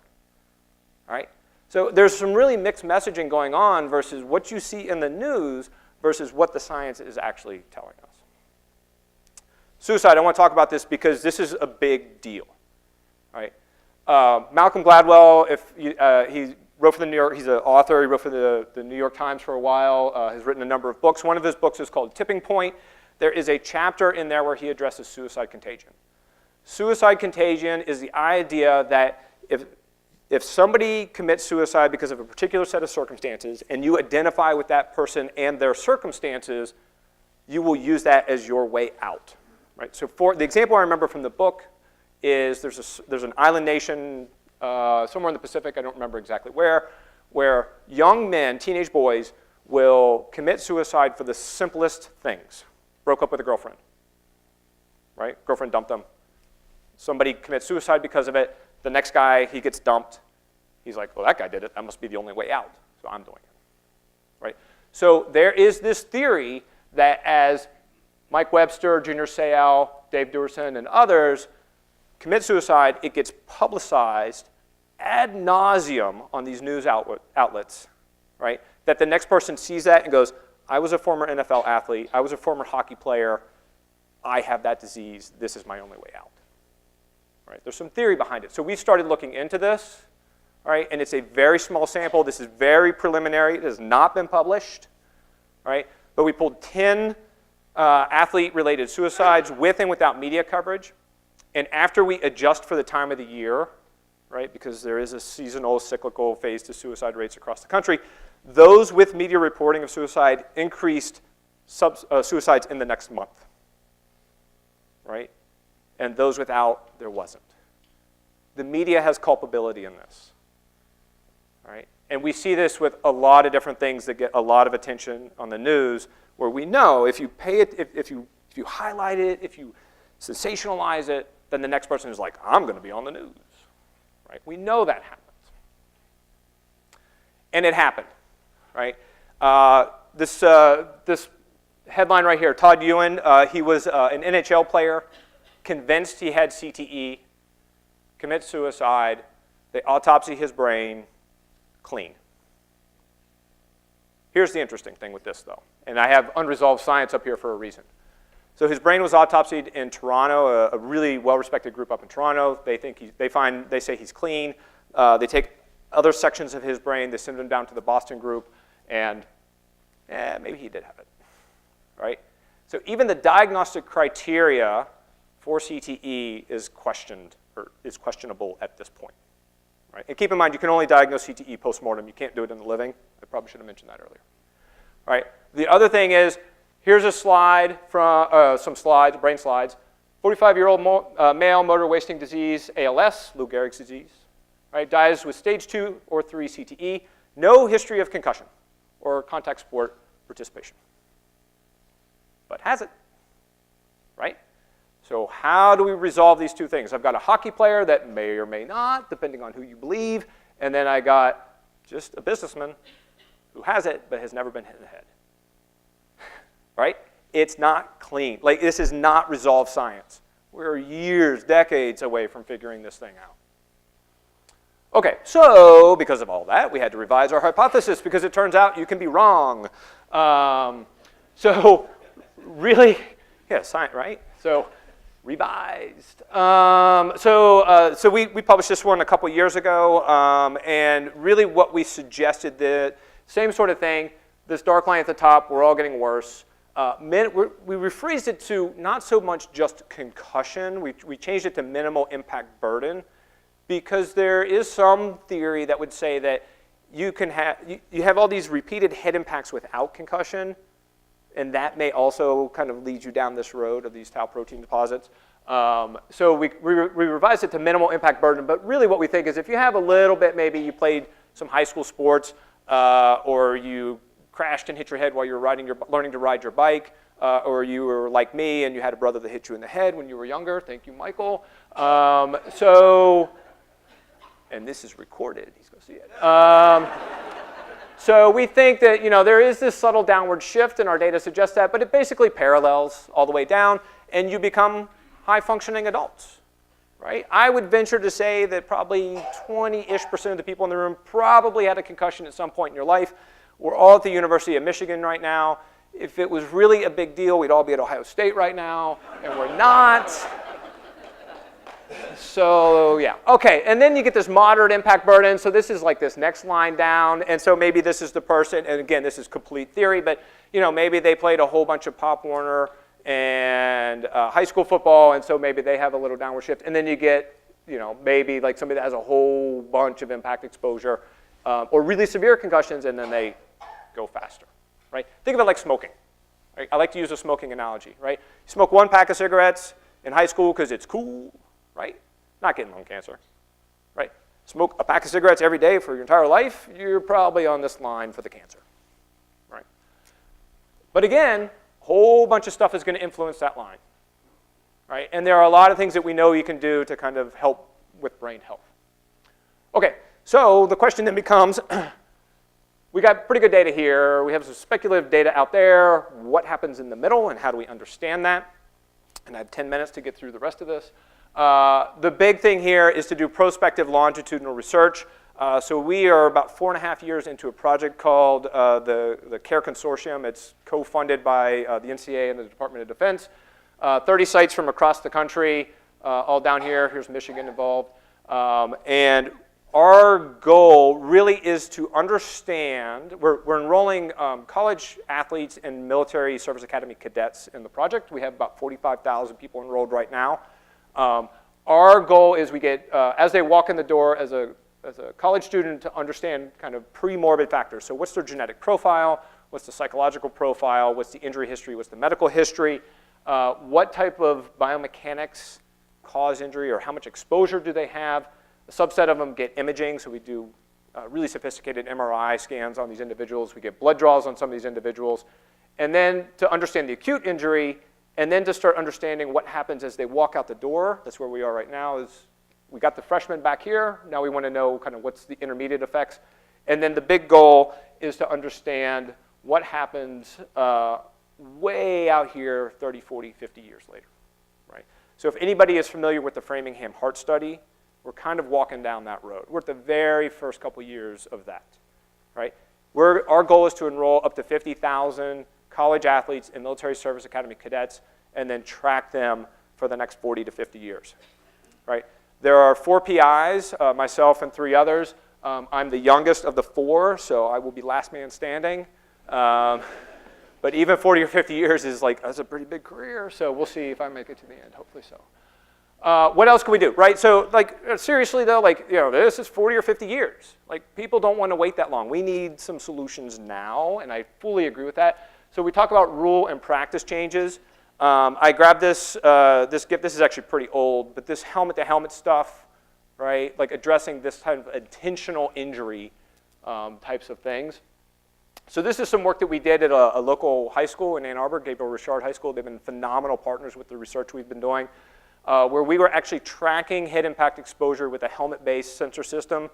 All right? So there's some really mixed messaging going on versus what you see in the news versus what the science is actually telling us. Suicide, I want to talk about this because this is a big deal. All right? Malcolm Gladwell, he wrote for the New York, he's an author, he wrote for the New York Times for a while, has written a number of books. One of his books is called Tipping Point. There is a chapter in there where he addresses suicide contagion. Suicide contagion is the idea that if somebody commits suicide because of a particular set of circumstances and you identify with that person and their circumstances, you will use that as your way out. Right? So for the example I remember from the book is there's an island nation somewhere in the Pacific, I don't remember exactly where young men, teenage boys, will commit suicide for the simplest things. Broke up with a girlfriend, right? Girlfriend dumped them. Somebody commits suicide because of it. The next guy, he gets dumped. He's like, well, that guy did it. That must be the only way out, so I'm doing it, right? So there is this theory that as Mike Webster, Junior Seau, Dave Duerson, and others commit suicide, it gets publicized ad nauseum on these news outlets, right? That the next person sees that and goes, I was a former NFL athlete. I was a former hockey player. I have that disease. This is my only way out. Right? There's some theory behind it. So we started looking into this, right? And it's a very small sample. This is very preliminary. It has not been published, right? But we pulled 10 athlete-related suicides with and without media coverage. And after we adjust for the time of the year, right, because there is a seasonal, cyclical phase to suicide rates across the country, those with media reporting of suicide increased suicides in the next month, right? And those without, there wasn't. The media has culpability in this, right? And we see this with a lot of different things that get a lot of attention on the news, where we know if you pay it, if you highlight it, if you sensationalize it, then the next person is like, I'm going to be on the news, right? We know that happens. And it happened. Right? This headline right here, Todd Ewan, he was an NHL player, convinced he had CTE, commits suicide, they autopsy his brain, clean. Here's the interesting thing with this, though, and I have unresolved science up here for a reason. So his brain was autopsied in Toronto, a really well-respected group up in Toronto. They say he's clean. They take other sections of his brain, they send them down to the Boston group, and maybe he did have it, right? So even the diagnostic criteria for CTE is questioned, or is questionable at this point, right? And keep in mind, you can only diagnose CTE post-mortem. You can't do it in the living. I probably should have mentioned that earlier, right? The other thing is, here's a slide from some slides, brain slides. 45-year-old male, motor wasting disease, ALS, Lou Gehrig's disease, right? Dies with stage 2 or 3 CTE. No history of concussion or contact sport participation, but has it, right? So how do we resolve these two things? I've got a hockey player that may or may not, depending on who you believe, and then I got just a businessman who has it but has never been hit in the head, right? It's not clean. Like, this is not resolved science. We're years, decades away from figuring this thing out. Okay, so because of all that, we had to revise our hypothesis because it turns out you can be wrong. So really, yeah, science, right? So revised. So we published this one a couple years ago, and really what we suggested, the same sort of thing, this dark line at the top, we're all getting worse. We rephrased it to not so much just concussion, we changed it to minimal impact burden, because there is some theory that would say that you can have all these repeated head impacts without concussion, and that may also kind of lead you down this road of these tau protein deposits. So we revised it to minimal impact burden, but really what we think is if you have a little bit, maybe you played some high school sports, or you crashed and hit your head while you were learning to ride your bike, or you were like me and you had a brother that hit you in the head when you were younger. Thank you, Michael. And this is recorded. He's going to see it. So we think that there is this subtle downward shift, and our data suggests that, but it basically parallels all the way down, and you become high-functioning adults, right? I would venture to say that probably 20-ish% of the people in the room probably had a concussion at some point in your life. We're all at the University of Michigan right now. If it was really a big deal, we'd all be at Ohio State right now, and we're not. So yeah, okay, and then you get this moderate impact burden. So this is like this next line down, and so maybe this is the person, and again, this is complete theory, but maybe they played a whole bunch of Pop Warner and high school football, and so maybe they have a little downward shift, and then you get maybe like somebody that has a whole bunch of impact exposure or really severe concussions, and then they go faster, right? Think of it like smoking. Right? I like to use a smoking analogy, right? You smoke one pack of cigarettes in high school because it's cool, right? Not getting lung cancer, right? Smoke a pack of cigarettes every day for your entire life, you're probably on this line for the cancer, right? But again, a whole bunch of stuff is going to influence that line, right? And there are a lot of things that we know you can do to kind of help with brain health. Okay, so the question then becomes, we got pretty good data here. We have some speculative data out there. What happens in the middle, and how do we understand that? And I have 10 minutes to get through the rest of this. The big thing here is to do prospective longitudinal research. So we are about 4.5 years into a project called the CARE Consortium. It's co-funded by the NCAA and the Department of Defense. 30 sites from across the country, all down here. Here's Michigan involved. And our goal really is to understand, we're enrolling college athletes and military service academy cadets in the project. We have about 45,000 people enrolled right now. Our goal is we get, as they walk in the door as a college student, to understand kind of pre-morbid factors. So what's their genetic profile? What's the psychological profile? What's the injury history? What's the medical history? What type of biomechanics cause injury, or how much exposure do they have? A subset of them get imaging, so we do really sophisticated MRI scans on these individuals. We get blood draws on some of these individuals. And then to understand the acute injury, and then to start understanding what happens as they walk out the door. That's where we are right now. Is we got the freshmen back here. Now we want to know kind of what's the intermediate effects. And then the big goal is to understand what happens way out here 30, 40, 50 years later, right? So if anybody is familiar with the Framingham Heart Study, we're kind of walking down that road. We're at the very first couple years of that, right? Our goal is to enroll up to 50,000 college athletes and military service academy cadets, and then track them for the next 40 to 50 years, right? There are 4 PIs, myself and 3 others. I'm the youngest of the 4, so I will be last man standing. But even 40 or 50 years is that's a pretty big career, so we'll see if I make it to the end, hopefully so. What else can we do, right? So seriously though, this is 40 or 50 years. People don't want to wait that long. We need some solutions now, and I fully agree with that. So we talk about rule and practice changes. I grabbed this gift. This is actually pretty old, but this helmet-to-helmet stuff, right? Addressing this type of intentional injury types of things. So this is some work that we did at a local high school in Ann Arbor, Gabriel Richard High School. They've been phenomenal partners with the research we've been doing, where we were actually tracking head impact exposure with a helmet-based sensor system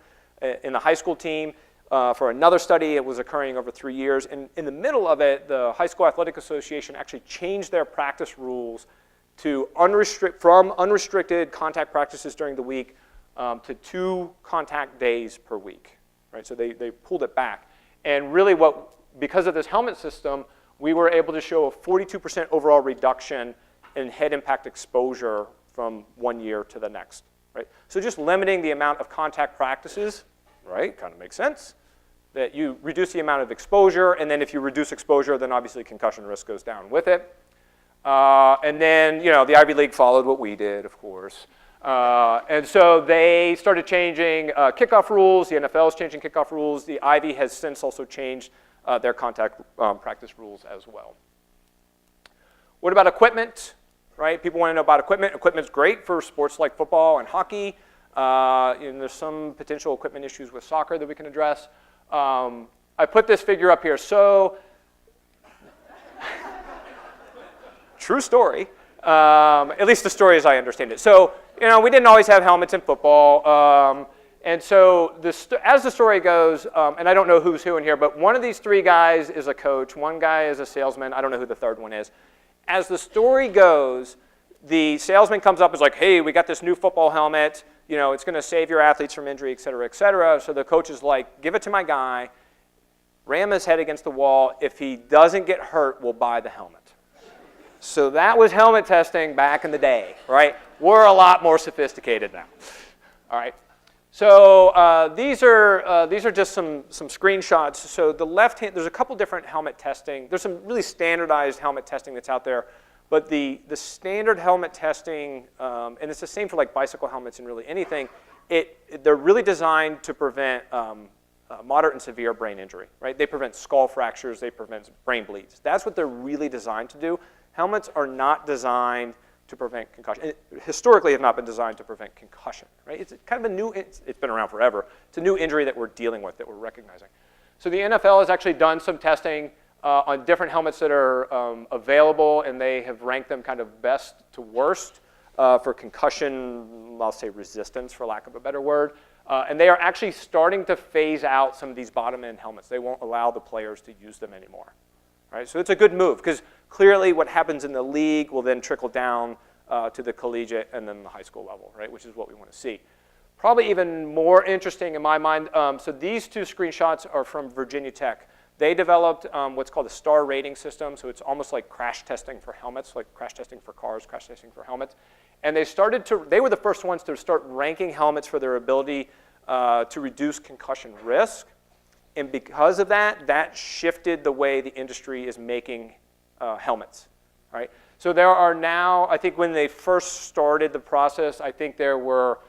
in the high school team. For another study, it was occurring over 3 years. And in the middle of it, the High School Athletic Association actually changed their practice rules to from unrestricted contact practices during the week to 2 contact days per week, right? So they pulled it back. And really because of this helmet system, we were able to show a 42% overall reduction in head impact exposure from 1 year to the next, right? So just limiting the amount of contact practices, right, kind of makes sense, that you reduce the amount of exposure, and then if you reduce exposure, then obviously concussion risk goes down with it. And then, the Ivy League followed what we did, of course. And so they started changing kickoff rules. The NFL is changing kickoff rules. The Ivy has since also changed their contact practice rules as well. What about equipment, right? People want to know about equipment. Equipment's great for sports like football and hockey. And there's some potential equipment issues with soccer that we can address. I put this figure up here. So, true story, at least the story as I understand it. So, we didn't always have helmets in football. And so as the story goes, and I don't know who's who in here, but one of these three guys is a coach, one guy is a salesman, I don't know who the third one is. As the story goes, the salesman comes up and is like, hey, we got this new football helmet, you know, it's going to save your athletes from injury, et cetera, et cetera. So the coach is like, give it to my guy, ram his head against the wall. If he doesn't get hurt, we'll buy the helmet. So that was helmet testing back in the day, right? We're a lot more sophisticated now, all right? So these are just some screenshots. So the left hand, there's a couple different helmet testing. There's some really standardized helmet testing that's out there. But the standard helmet testing, and it's the same for like bicycle helmets and really anything, they're really designed to prevent moderate and severe brain injury, right? They prevent skull fractures, they prevent brain bleeds. That's what they're really designed to do. Helmets are not designed to prevent concussion. Historically have not been designed to prevent concussion, right? It's kind of a new, it's been around forever. It's a new injury that we're dealing with, that we're recognizing. So the NFL has actually done some testing on different helmets that are available, and they have ranked them kind of best to worst for concussion, I'll say resistance for lack of a better word. And they are actually starting to phase out some of these bottom-end helmets. They won't allow the players to use them anymore. Right? So it's a good move, because clearly what happens in the league will then trickle down to the collegiate and then the high school level, right? Which is what we want to see. Probably even more interesting in my mind, so these two screenshots are from Virginia Tech. They developed what's called a star rating system, so it's almost like crash testing for helmets, like crash testing for cars, crash testing for helmets. And they were the first ones to start ranking helmets for their ability to reduce concussion risk. And because of that, that shifted the way the industry is making helmets, right? So there are now, I think when they first started the process, I think there were,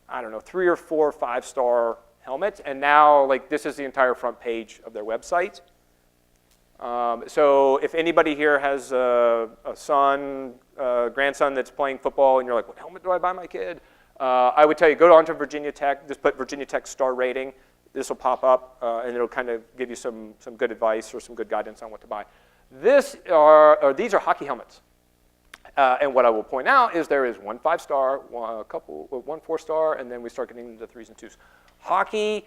I don't know, 3 or 4 5-star helmets, and now like this is the entire front page of their website. So if anybody here has a son, grandson that's playing football, and you're like, what helmet do I buy my kid? I would tell you, go on to Virginia Tech, just put Virginia Tech star rating. This will pop up, and it'll kind of give you some good advice or some good guidance on what to buy. These are hockey helmets. And what I will point out is there is one 5-star, one 4-star, and then we start getting into 3s and 2s. Hockey,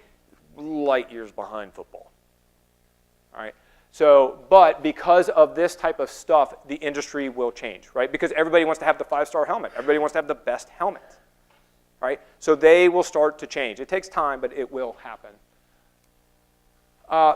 light years behind football. All right. So, but because of this type of stuff, the industry will change, right? Because everybody wants to have the 5-star helmet. Everybody wants to have the best helmet. Right? So they will start to change. It takes time, but it will happen.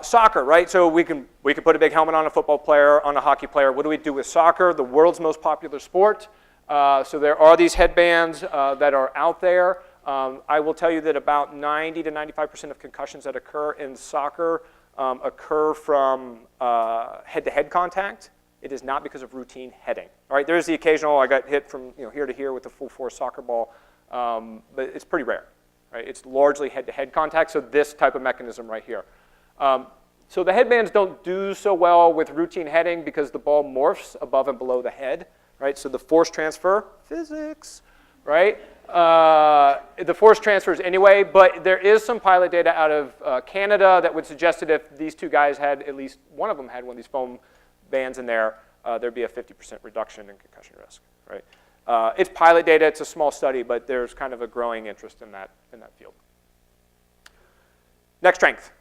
Soccer, right? So we can put a big helmet on a football player, on a hockey player. What do we do with soccer? The world's most popular sport. So there are these headbands that are out there. I will tell you that about 90 to 95% of concussions that occur in soccer occur from head-to-head contact. It is not because of routine heading. All right, there's the occasional, I got hit from here to here with a full-force soccer ball. But it's pretty rare, right? It's largely head-to-head contact, so this type of mechanism right here. So the headbands don't do so well with routine heading because the ball morphs above and below the head, right? So the force transfer, physics, right? The force transfers anyway, but there is some pilot data out of Canada that would suggest that if these two guys had, at least one of them had one of these foam bands in there, there'd be a 50% reduction in concussion risk, right? It's pilot data, it's a small study, but there's kind of a growing interest in that field. Neck strength.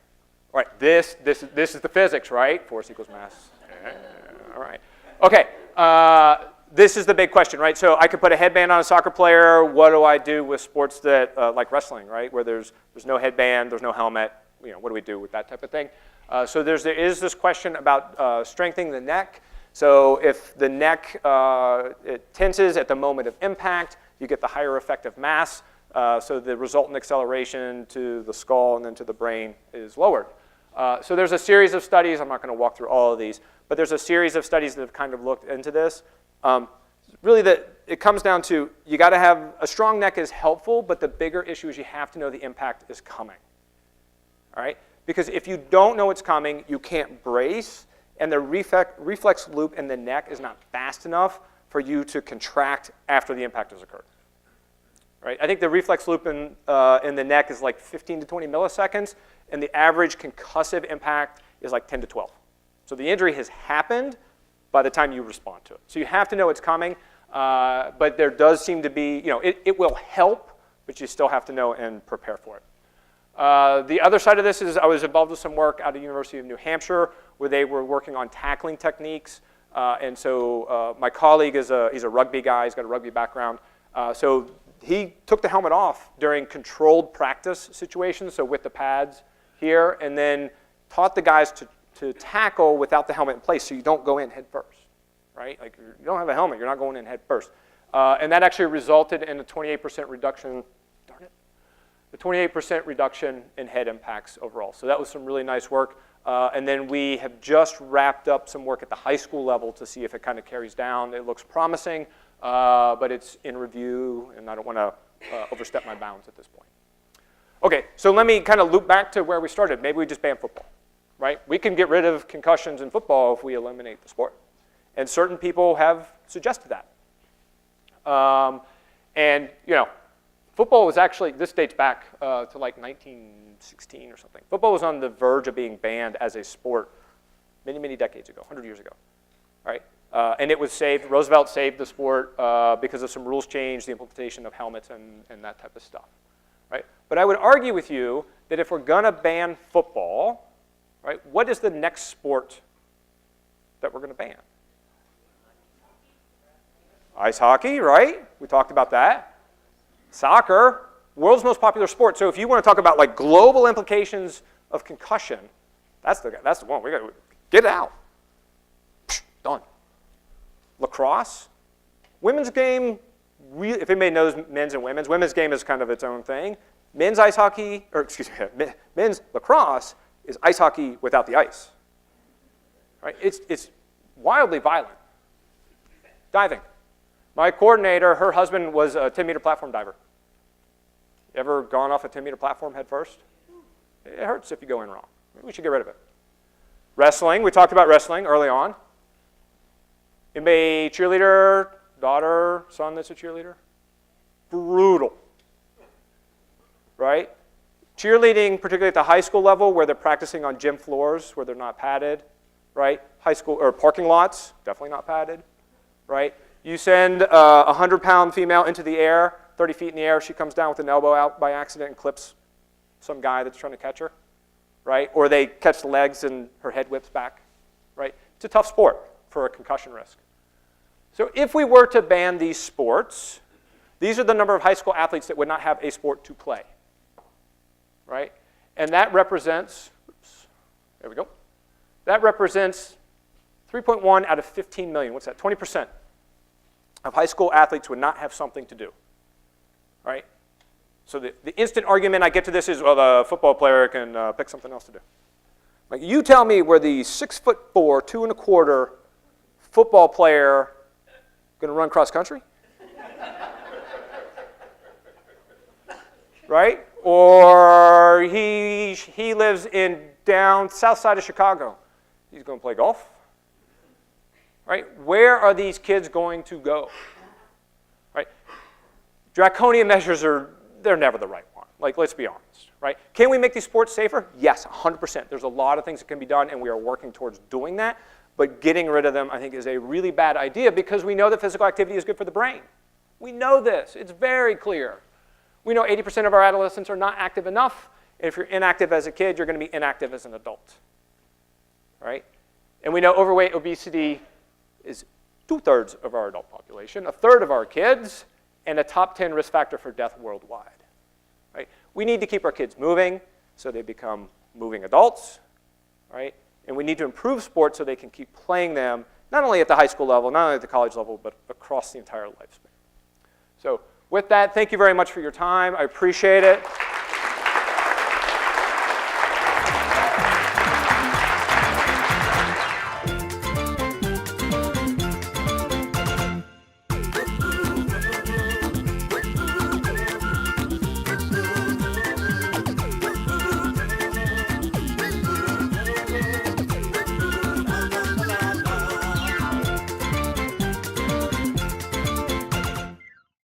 All right, this is the physics, right? Force equals mass. All right. Okay, this is the big question, right? So I could put a headband on a soccer player. What do I do with sports that, like wrestling, right? Where there's no headband, there's no helmet. What do we do with that type of thing? So there is this question about strengthening the neck. So if the neck it tenses at the moment of impact, you get the higher effective mass. So the resultant acceleration to the skull and then to the brain is lowered. So there's a series of studies. I'm not going to walk through all of these, but there's a series of studies that have kind of looked into this. Really, it comes down to you got to have a strong neck is helpful, but the bigger issue is you have to know the impact is coming. All right? Because if you don't know it's coming, you can't brace. And the reflex loop in the neck is not fast enough for you to contract after the impact has occurred. Right? I think the reflex loop in the neck is like 15 to 20 milliseconds, and the average concussive impact is like 10 to 12. So the injury has happened by the time you respond to it. So you have to know it's coming, but there does seem to be, it will help, but you still have to know and prepare for it. The other side of this is I was involved with some work out of the University of New Hampshire where they were working on tackling techniques. And so my colleague he's a rugby guy. He's got a rugby background. So he took the helmet off during controlled practice situations, so with the pads here, and then taught the guys to tackle without the helmet in place so you don't go in head first, right? Like you don't have a helmet, you're not going in head first. And that actually resulted in a 28% reduction, darn it, a 28% reduction in head impacts overall. So that was some really nice work. And then we have just wrapped up some work at the high school level to see if it kind of carries down. It looks promising, but it's in review, and I don't want to overstep my bounds at this point. Okay, so let me kind of loop back to where we started. Maybe we just ban football, right? We can get rid of concussions in football if we eliminate the sport. And certain people have suggested that. And, you know, football was actually, this dates back to like 1916 or something. Football was on the verge of being banned as a sport many, many decades ago, 100 years ago, right? And it was saved, Roosevelt saved the sport because of some rules change, the implementation of helmets and that type of stuff, right? But I would argue with you that if we're gonna ban football, right, what is the next sport that we're gonna ban? Ice hockey, right? We talked about that. Soccer, world's most popular sport. So if you want to talk about like global implications of concussion, that's the one. We got to get it out. Done. Lacrosse, women's game. If anybody knows men's and women's game is kind of its own thing. Men's ice hockey, or excuse me, men's lacrosse is ice hockey without the ice. Right? It's wildly violent. Diving. My coordinator, her husband was a 10-meter platform diver. Ever gone off a 10-meter platform head first? It hurts if you go in wrong. Maybe we should get rid of it. Wrestling, we talked about wrestling early on. Anybody cheerleader, daughter, son that's a cheerleader? Brutal, right? Cheerleading, particularly at the high school level where they're practicing on gym floors where they're not padded, right? High school, or parking lots, definitely not padded, right? You send a 100-pound female into the air, 30 feet in the air, she comes down with an elbow out by accident and clips some guy that's trying to catch her, right? Or they catch the legs and her head whips back, right? It's a tough sport for a concussion risk. So if we were to ban these sports, these are the number of high school athletes that would not have a sport to play, right? And that represents, oops, there we go. That represents 3.1 out of 15 million. What's that, 20%? Of high school athletes would not have something to do, right? So the instant argument I get to this is, well, the football player can pick something else to do. Like, you tell me where the 6'4", 2¼ football player going to run cross country? Right? Or he lives in down south side of Chicago. He's going to play golf? Right? Where are these kids going to go? Right? Draconian measures they're never the right one. Like, let's be honest, right? Can we make these sports safer? Yes, 100%. There's a lot of things that can be done, and we are working towards doing that. But getting rid of them, I think, is a really bad idea because we know that physical activity is good for the brain. We know this. It's very clear. We know 80% of our adolescents are not active enough. And if you're inactive as a kid, you're going to be inactive as an adult, right? And we know overweight, obesity is 2/3 of our adult population, 1/3 of our kids, and a top 10 risk factor for death worldwide. Right? We need to keep our kids moving so they become moving adults, right? And we need to improve sports so they can keep playing them, not only at the high school level, not only at the college level, but across the entire lifespan. So with that, thank you very much for your time. I appreciate it.